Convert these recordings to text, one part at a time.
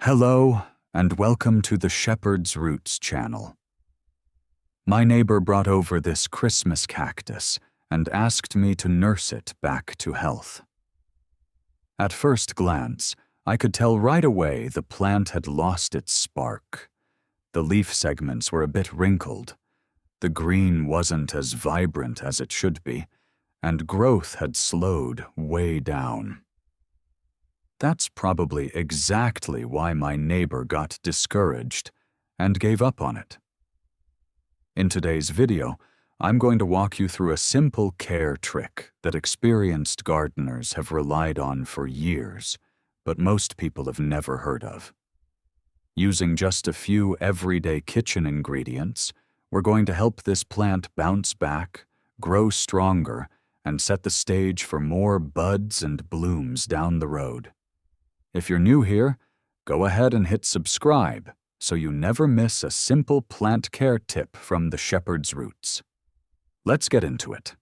Hello, and welcome to the Shepherd's Roots channel. My neighbor brought over this Christmas cactus and asked me to nurse it back to health. At first glance, I could tell right away the plant had lost its spark. The leaf segments were a bit wrinkled. The green wasn't as vibrant as it should be, and growth had slowed way down. That's probably exactly why my neighbor got discouraged and gave up on it. In today's video, I'm going to walk you through a simple care trick that experienced gardeners have relied on for years, but most people have never heard of. Using just a few everyday kitchen ingredients, we're going to help this plant bounce back, grow stronger, and set the stage for more buds and blooms down the road. If you're new here, go ahead and hit subscribe so you never miss a simple plant care tip from the Shepherd's Roots. Let's get into it.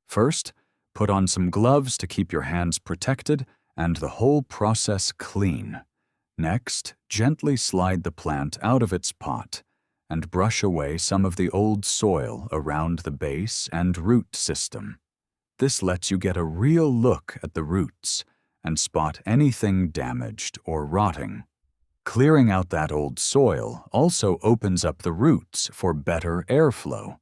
First, put on some gloves to keep your hands protected and the whole process clean. Next, gently slide the plant out of its pot and brush away some of the old soil around the base and root system. This lets you get a real look at the roots and spot anything damaged or rotting. Clearing out that old soil also opens up the roots for better airflow,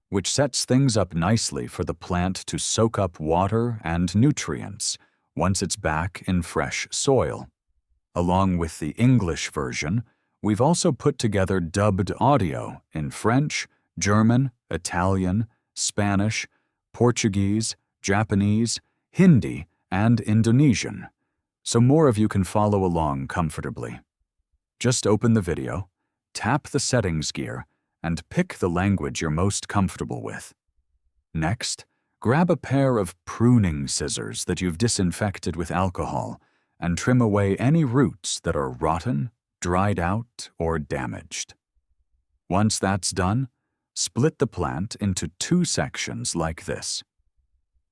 which sets things up nicely for the plant to soak up water and nutrients once it's back in fresh soil. Along with the English version, we've also put together dubbed audio in French, German, Italian, Spanish, Portuguese, Japanese, Hindi, and Indonesian, so more of you can follow along comfortably. Just open the video, tap the settings gear, and pick the language you're most comfortable with. Next, grab a pair of pruning scissors that you've disinfected with alcohol and trim away any roots that are rotten, dried out, or damaged. Once that's done, split the plant into two sections like this.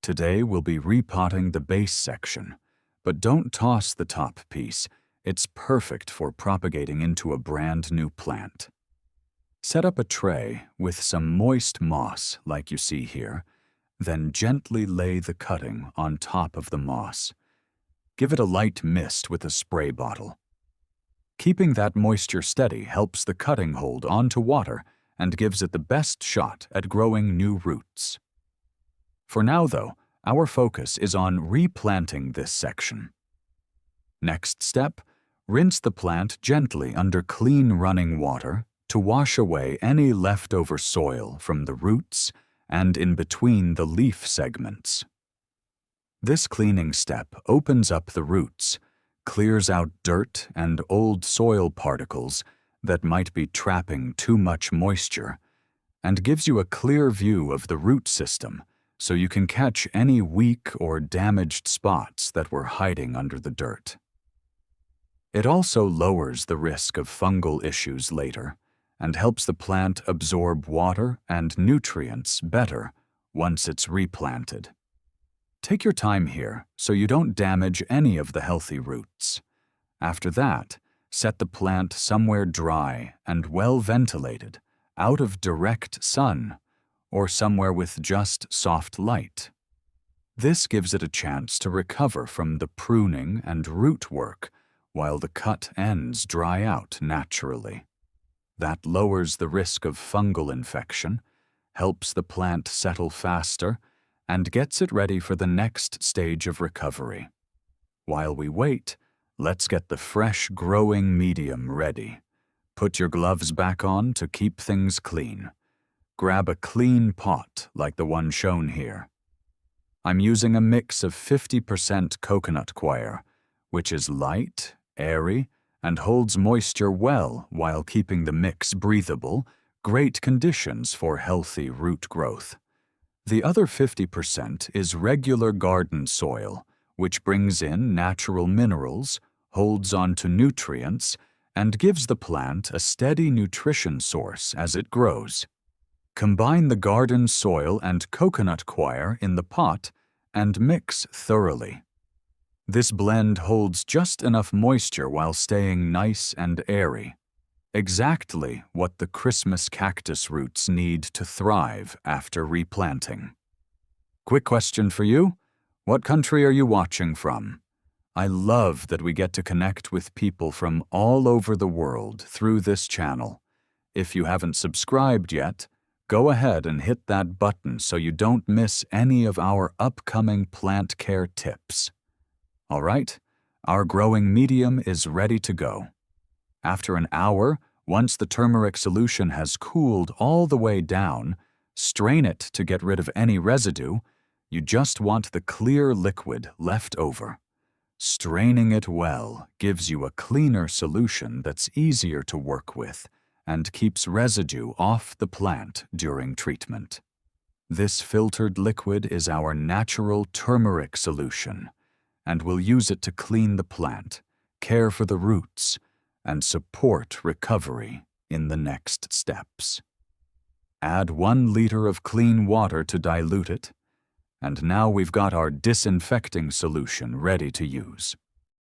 Today we'll be repotting the base section, but don't toss the top piece. It's perfect for propagating into a brand new plant. Set up a tray with some moist moss like you see here, then gently lay the cutting on top of the moss. Give it a light mist with a spray bottle. Keeping that moisture steady helps the cutting hold onto water and gives it the best shot at growing new roots. For now, though, our focus is on replanting this section. Next step, rinse the plant gently under clean running water to wash away any leftover soil from the roots and in between the leaf segments. This cleaning step opens up the roots, clears out dirt and old soil particles that might be trapping too much moisture, and gives you a clear view of the root system so you can catch any weak or damaged spots that were hiding under the dirt. It also lowers the risk of fungal issues later and helps the plant absorb water and nutrients better once it's replanted. Take your time here so you don't damage any of the healthy roots. After that, set the plant somewhere dry and well ventilated, out of direct sun, or somewhere with just soft light. This gives it a chance to recover from the pruning and root work while the cut ends dry out naturally. That lowers the risk of fungal infection, helps the plant settle faster, and gets it ready for the next stage of recovery. While we wait, let's get the fresh growing medium ready. Put your gloves back on to keep things clean. Grab a clean pot like the one shown here. I'm using a mix of 50% coconut coir, which is light, airy, and holds moisture well while keeping the mix breathable, great conditions for healthy root growth. The other 50% is regular garden soil, which brings in natural minerals, holds onto nutrients, and gives the plant a steady nutrition source as it grows. Combine the garden soil and coconut coir in the pot and mix thoroughly. This blend holds just enough moisture while staying nice and airy. Exactly what the Christmas cactus roots need to thrive after replanting. Quick question for you. What country are you watching from? I love that we get to connect with people from all over the world through this channel. If you haven't subscribed yet, go ahead and hit that button so you don't miss any of our upcoming plant care tips. All right, our growing medium is ready to go. After an hour, once the turmeric solution has cooled all the way down, strain it to get rid of any residue. You just want the clear liquid left over. Straining it well gives you a cleaner solution that's easier to work with and keeps residue off the plant during treatment. This filtered liquid is our natural turmeric solution, and we'll use it to clean the plant, care for the roots, and support recovery in the next steps. Add 1 liter of clean water to dilute it, and now we've got our disinfecting solution ready to use.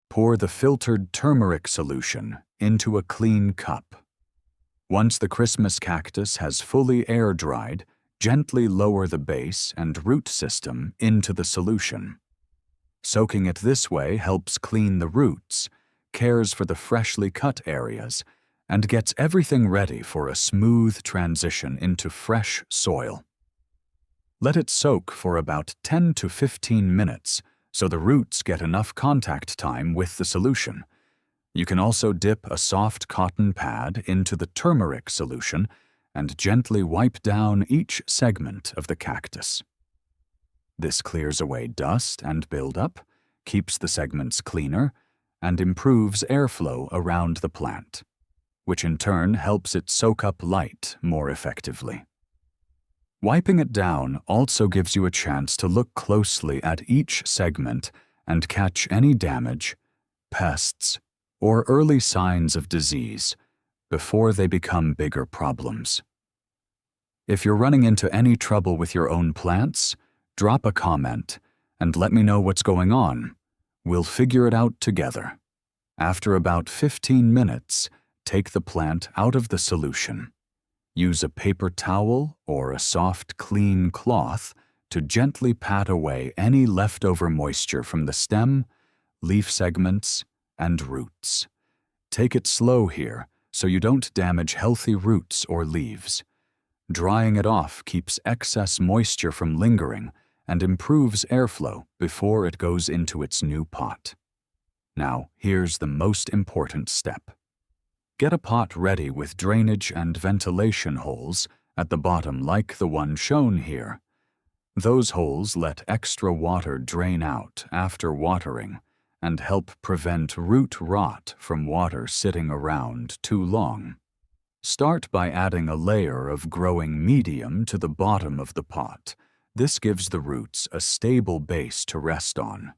Pour the filtered turmeric solution into a clean cup. Once the Christmas cactus has fully air-dried, gently lower the base and root system into the solution. Soaking it this way helps clean the roots, cares for the freshly cut areas, and gets everything ready for a smooth transition into fresh soil. Let it soak for about 10 to 15 minutes so the roots get enough contact time with the solution. You can also dip a soft cotton pad into the turmeric solution and gently wipe down each segment of the cactus. This clears away dust and buildup, keeps the segments cleaner, and improves airflow around the plant, which in turn helps it soak up light more effectively. Wiping it down also gives you a chance to look closely at each segment and catch any damage, pests, or early signs of disease before they become bigger problems. If you're running into any trouble with your own plants, drop a comment and let me know what's going on. We'll figure it out together. After about 15 minutes, take the plant out of the solution. Use a paper towel or a soft, clean cloth to gently pat away any leftover moisture from the stem, leaf segments, and roots. Take it slow here so you don't damage healthy roots or leaves. Drying it off keeps excess moisture from lingering and improves airflow before it goes into its new pot. Now, here's the most important step. Get a pot ready with drainage and ventilation holes at the bottom like the one shown here. Those holes let extra water drain out after watering and help prevent root rot from water sitting around too long. Start by adding a layer of growing medium to the bottom of the pot. This gives the roots a stable base to rest on.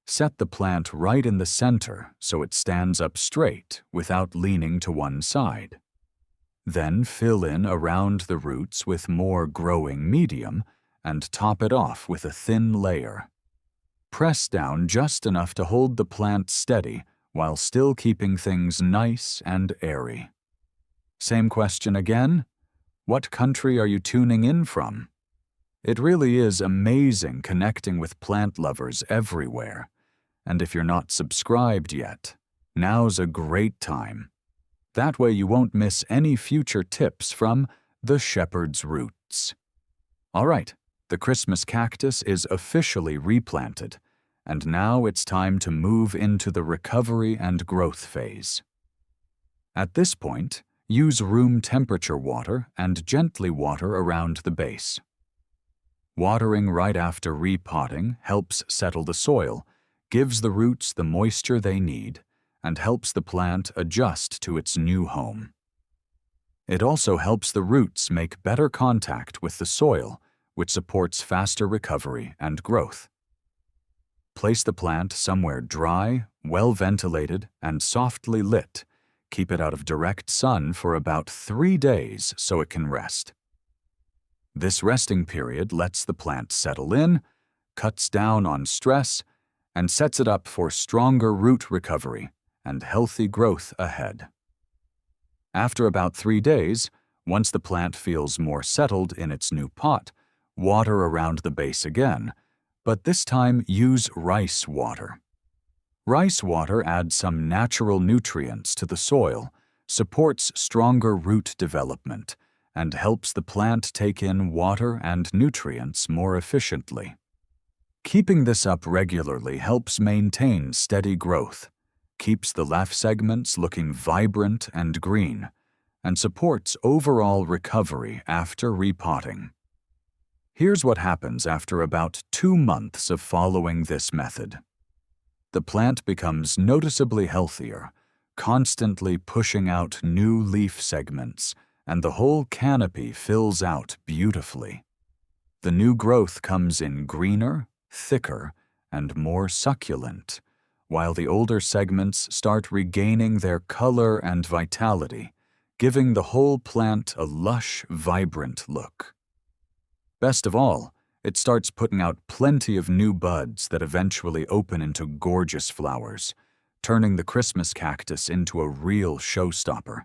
Set the plant right in the center so it stands up straight without leaning to one side. Then fill in around the roots with more growing medium and top it off with a thin layer. Press down just enough to hold the plant steady while still keeping things nice and airy. Same question again. What country are you tuning in from? It really is amazing connecting with plant lovers everywhere. And if you're not subscribed yet, now's a great time. That way you won't miss any future tips from the Shepherd's Roots. All right, the Christmas cactus is officially replanted, and now it's time to move into the recovery and growth phase. At this point, use room temperature water and gently water around the base. Watering right after repotting helps settle the soil, gives the roots the moisture they need, and helps the plant adjust to its new home. It also helps the roots make better contact with the soil, which supports faster recovery and growth. Place the plant somewhere dry, well-ventilated, and softly lit. Keep it out of direct sun for about 3 days so it can rest. This resting period lets the plant settle in, cuts down on stress, and sets it up for stronger root recovery and healthy growth ahead. After about 3 days, once the plant feels more settled in its new pot, water around the base again, but this time use rice water. Rice water adds some natural nutrients to the soil, supports stronger root development, and helps the plant take in water and nutrients more efficiently. Keeping this up regularly helps maintain steady growth, keeps the leaf segments looking vibrant and green, and supports overall recovery after repotting. Here's what happens after about 2 months of following this method. The plant becomes noticeably healthier, constantly pushing out new leaf segments, and the whole canopy fills out beautifully. The new growth comes in greener, thicker, and more succulent, while the older segments start regaining their color and vitality, giving the whole plant a lush, vibrant look. Best of all, it starts putting out plenty of new buds that eventually open into gorgeous flowers, turning the Christmas cactus into a real showstopper.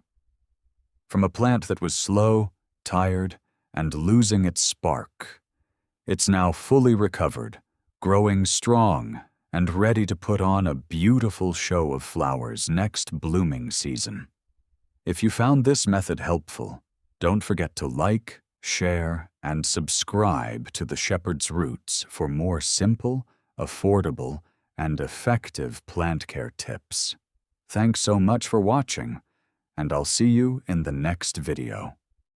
From a plant that was slow, tired, and losing its spark, it's now fully recovered, growing strong, and ready to put on a beautiful show of flowers next blooming season. If you found this method helpful, don't forget to like, share, and subscribe to the Shepherd's Roots for more simple, affordable, and effective plant care tips. Thanks so much for watching, and I'll see you in the next video.